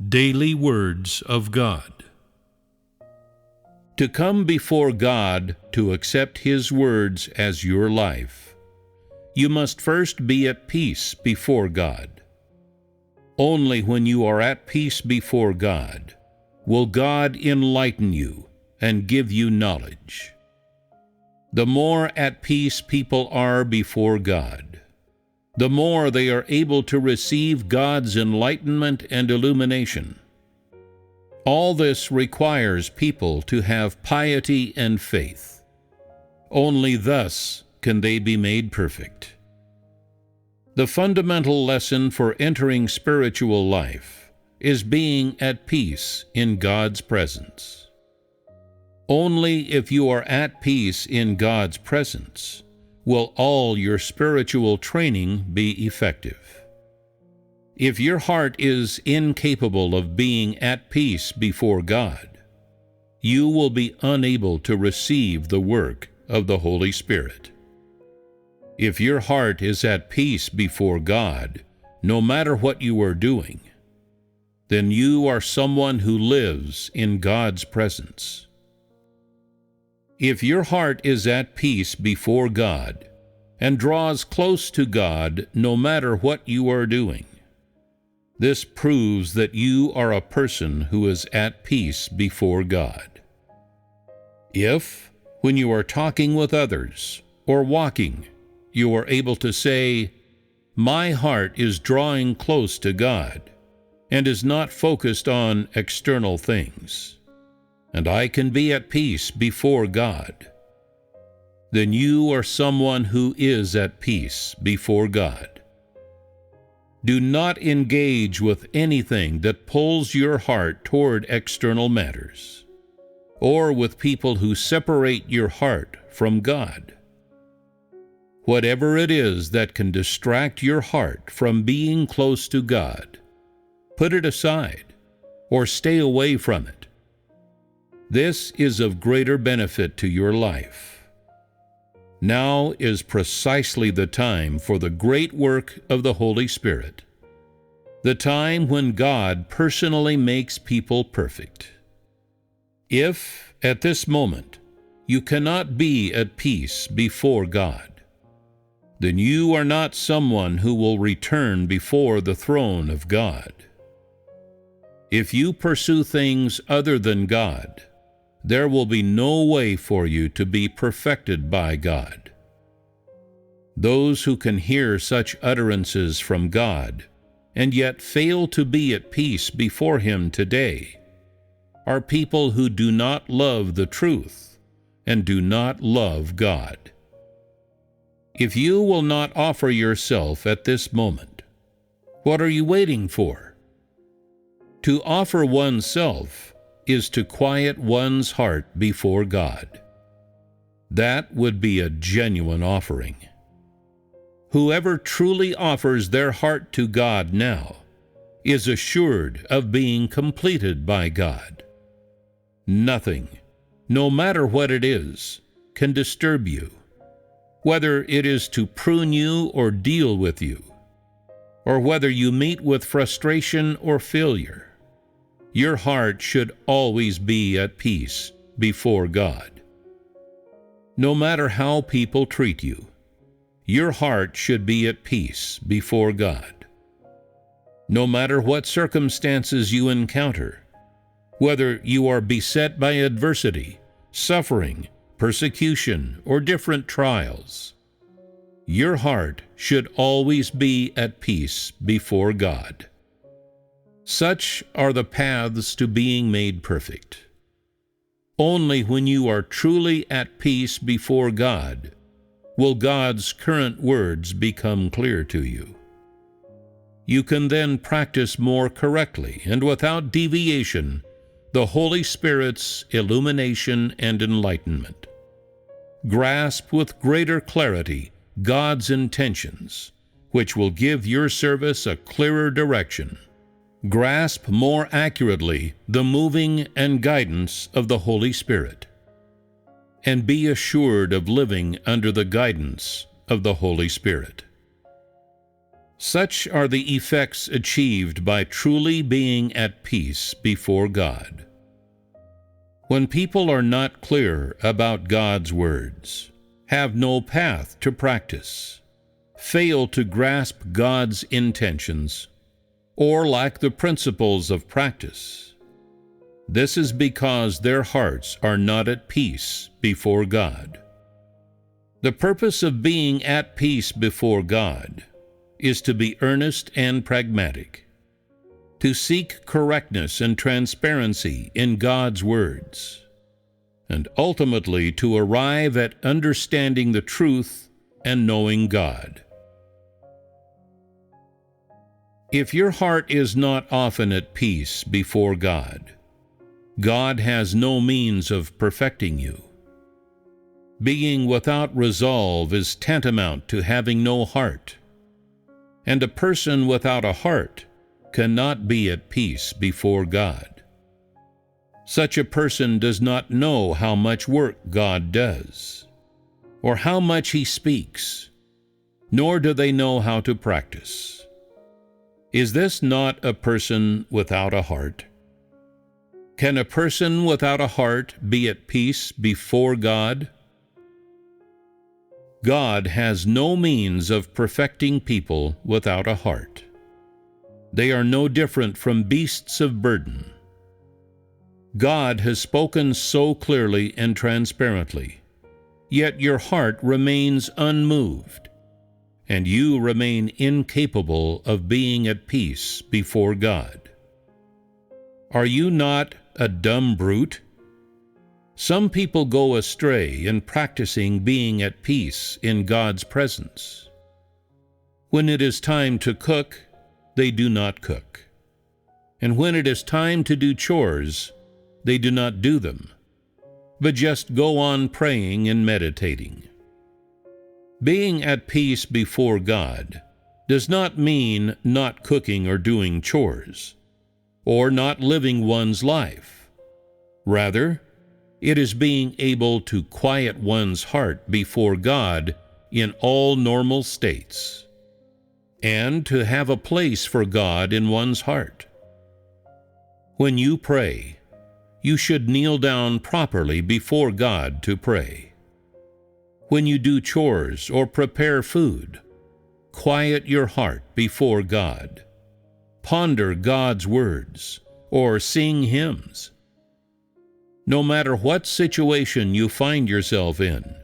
Daily Words of God. To come before God to accept His words as your life, you must first be at peace before God. Only when you are at peace before God will God enlighten you and give you knowledge. The more at peace people are before God, the more they are able to receive God's enlightenment and illumination. All this requires people to have piety and faith. Only thus can they be made perfect. The fundamental lesson for entering spiritual life is being at peace in God's presence. Only if you are at peace in God's presence will all your spiritual training be effective. If your heart is incapable of being at peace before God, you will be unable to receive the work of the Holy Spirit. If your heart is at peace before God, no matter what you are doing, then you are someone who lives in God's presence. If your heart is at peace before God and draws close to God no matter what you are doing, this proves that you are a person who is at peace before God. If, when you are talking with others or walking, you are able to say, "My heart is drawing close to God and is not focused on external things, and I can be at peace before God," then you are someone who is at peace before God. Do not engage with anything that pulls your heart toward external matters, or with people who separate your heart from God. Whatever it is that can distract your heart from being close to God, put it aside or stay away from it. This is of greater benefit to your life. Now is precisely the time for the great work of the Holy Spirit, the time when God personally makes people perfect. If, at this moment, you cannot be at peace before God, then you are not someone who will return before the throne of God. If you pursue things other than God, there will be no way for you to be perfected by God. Those who can hear such utterances from God and yet fail to be at peace before Him today are people who do not love the truth and do not love God. If you will not offer yourself at this moment, what are you waiting for? To offer oneself is to quiet one's heart before God. That would be a genuine offering. Whoever truly offers their heart to God now is assured of being completed by God. Nothing, no matter what it is, can disturb you, whether it is to prune you or deal with you, or whether you meet with frustration or failure. Your heart should always be at peace before God. No matter how people treat you, your heart should be at peace before God. No matter what circumstances you encounter, whether you are beset by adversity, suffering, persecution, or different trials, your heart should always be at peace before God. Such are the paths to being made perfect. Only when you are truly at peace before God will God's current words become clear to you. You can then practice more correctly and without deviation the Holy Spirit's illumination and enlightenment. Grasp with greater clarity God's intentions, which will give your service a clearer direction. Grasp more accurately the moving and guidance of the Holy Spirit, and be assured of living under the guidance of the Holy Spirit. Such are the effects achieved by truly being at peace before God. When people are not clear about God's words, have no path to practice, fail to grasp God's intentions, or lack the principles of practice, this is because their hearts are not at peace before God. The purpose of being at peace before God is to be earnest and pragmatic, to seek correctness and transparency in God's words, and ultimately to arrive at understanding the truth and knowing God. If your heart is not often at peace before God, God has no means of perfecting you. Being without resolve is tantamount to having no heart, and a person without a heart cannot be at peace before God. Such a person does not know how much work God does, or how much He speaks, nor do they know how to practice. Is this not a person without a heart? Can a person without a heart be at peace before God? God has no means of perfecting people without a heart. They are no different from beasts of burden. God has spoken so clearly and transparently, yet your heart remains unmoved, and you remain incapable of being at peace before God. Are you not a dumb brute? Some people go astray in practicing being at peace in God's presence. When it is time to cook, they do not cook. And when it is time to do chores, they do not do them, but just go on praying and meditating. Being at peace before God does not mean not cooking or doing chores, or not living one's life. Rather, it is being able to quiet one's heart before God in all normal states, and to have a place for God in one's heart. When you pray, you should kneel down properly before God to pray. When you do chores or prepare food, quiet your heart before God. Ponder God's words or sing hymns. No matter what situation you find yourself in,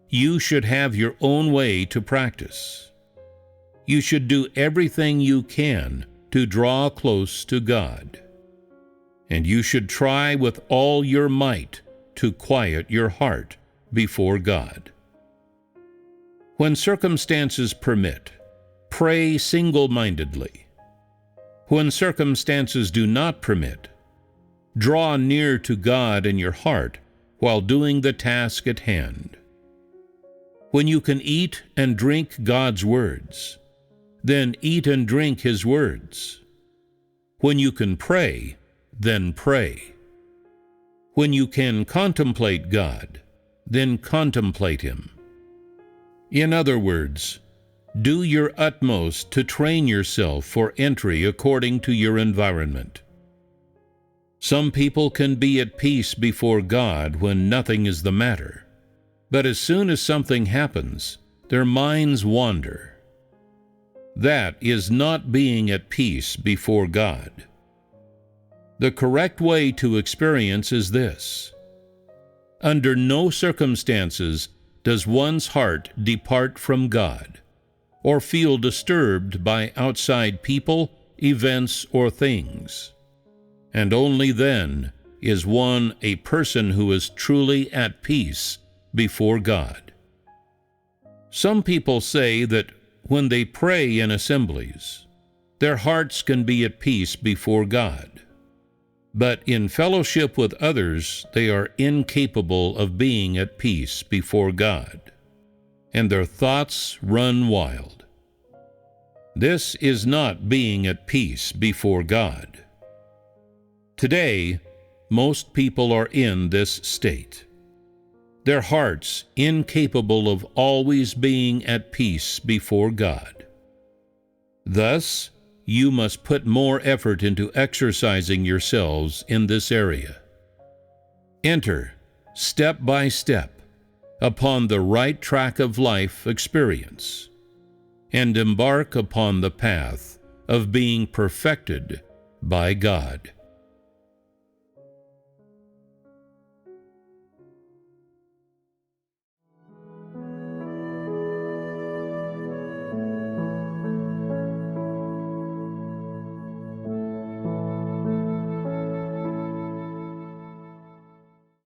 you should have your own way to practice. You should do everything you can to draw close to God. And you should try with all your might to quiet your heart before God. When circumstances permit, pray single-mindedly. When circumstances do not permit, draw near to God in your heart while doing the task at hand. When you can eat and drink God's words, then eat and drink His words. When you can pray, then pray. When you can contemplate God, then contemplate Him. In other words, do your utmost to train yourself for entry according to your environment. Some people can be at peace before God when nothing is the matter, but as soon as something happens, their minds wander. That is not being at peace before God. The correct way to experience is this: under no circumstances does one's heart depart from God, or feel disturbed by outside people, events, or things. And only then is one a person who is truly at peace before God. Some people say that when they pray in assemblies, their hearts can be at peace before God. But in fellowship with others, they are incapable of being at peace before God, and their thoughts run wild. This is not being at peace before God. Today, most people are in this state, their hearts incapable of always being at peace before God. Thus, you must put more effort into exercising yourselves in this area. Enter, step by step, upon the right track of life experience, and embark upon the path of being perfected by God.